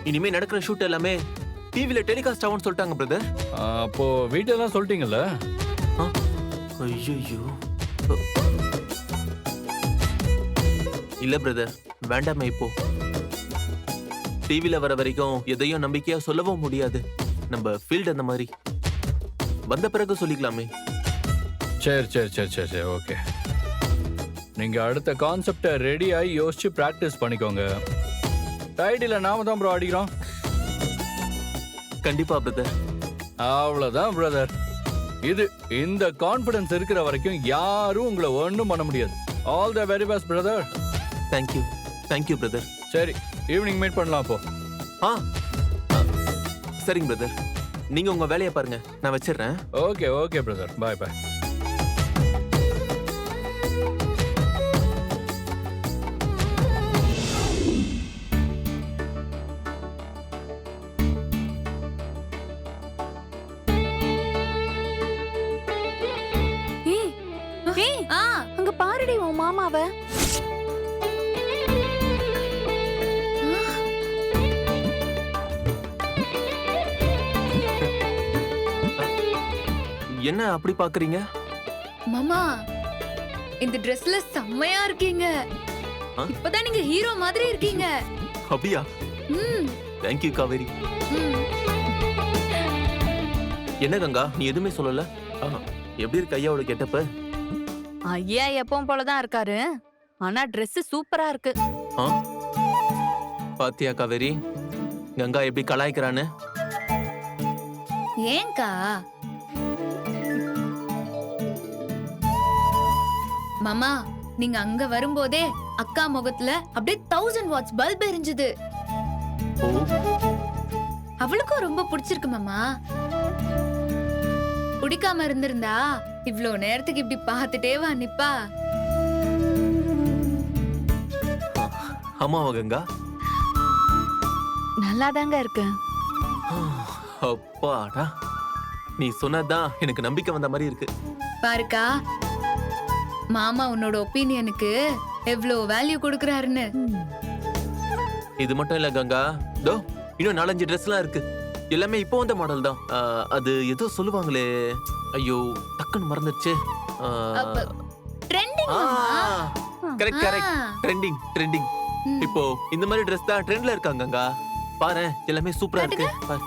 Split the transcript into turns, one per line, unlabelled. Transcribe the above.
இனிமே நடக்கிற ஷூட் எல்லாமே டிவில டெலிகாஸ்ட் ஆகும்னு சொல்லிட்டாங்க பிரதர்.
அப்போ வீட்டெல்லாம் சொல்லிட்டீங்கல்ல?
ஐயோ இல்ல பிரதர், வேண்டாமே. இப்போ டிவில வர வரைக்கும் எதையும் நம்பிக்கையா சொல்லவும் முடியாது. நம்ம ஃபீல்ட் அந்த மாதிரி. வந்த பிறகு சொல்லிக்கலாமே.
சரி சரி சரி சரி சரி ஓகே. நீங்க அடுத்த கான்செப்டை ரெடியாகி யோசிச்சு பிராக்டிஸ் பண்ணிக்கோங்க. டைட்டில நாம தான் ப்ரோ அடிக்கிறோம்.
கண்டிப்பா பிரதர்.
அவ்வளவுதான் பிரதர். இந்த கான்ஃபிடன்ஸ் இருக்கிற வரைக்கும் யாரும் உங்களை ஒன்றும் பண்ண முடியாது. All the very best brother.
Thank you brother.
சரி, ஈவினிங் மீட் பண்ணலாம் அப்போ.
சரிங்க பிரதர், நீங்க உங்க வேலையை பாருங்க, நான் வச்சிடுறேன்.
ஓகே ஓகே பிரதர், பாய் பாய்.
அங்க பாருடி உன் மாமாவ.
என்ன அப்படி பாக்குறீங்க?
மாமா, இந்த Dressல செம்மையா இருக்கீங்க. இப்பதான் நீங்க ஹீரோ மாதிரி இருக்கீங்க.
அப்படியா? தேங்க்யூ காவேரி. என்ன கங்கா, நீ எதுவுமே சொல்லல? எப்படி இருக்கு ஐயாவோட கெட்டப்பு?
ஐயா எப்பவும் போலதான் இருக்காரு. ஆனா Dress சூப்பரா இருக்கு.
பாத்தியா காவேரி, கங்கா எப்படி கலாய்க்கிறான்னு?
ஏங்கா? மாமா, நீங்க அங்க வரும்போதே அக்கா முகத்துல அப்படியே 1000 வாட்ஸ் பல்ப் எரிஞ்சுது. அவளுக்கும் ரொம்ப பிடிச்சிருக்கு மாமா. பிடிக்காம இருந்திருந்தா இவ்ளோ நேரத்துக்கு இப்படி பார்த்துட்டே வா நிப்பா.
ஆமாவா கங்கா?
நல்லாதாங்க இருக்கு.
அப்பாடா, நீ சொன்னதான் எனக்கு நம்பிக்கை வந்த மாதிரி இருக்கு.
பாருக்கா, மாமா உன்னோட ஒப்பீனியனுக்கு எவ்ளோ வேல்யூ கொடுக்கறாருன்னு.
இது மட்டும் இல்ல கங்கா, தோ இன்னும் 4-5 ட்ரெஸ்லாம் இருக்கு. எல்லாமே இப்போ வந்த மாடல் தான். அது ஏதோ சொல்லுவாங்களே, ஐயோ டக்குன்னு மறந்துடுச்சு.
ட்ரெண்டிங் மாமா.
Correct correct, trending. இப்போ இந்த மாதிரி ட்ரெஸ் தான் ட்ரெண்ட்ல இருக்காங்க கங்கா. பாரு, எல்லாமே சூப்பரா இருக்கு. பாரு.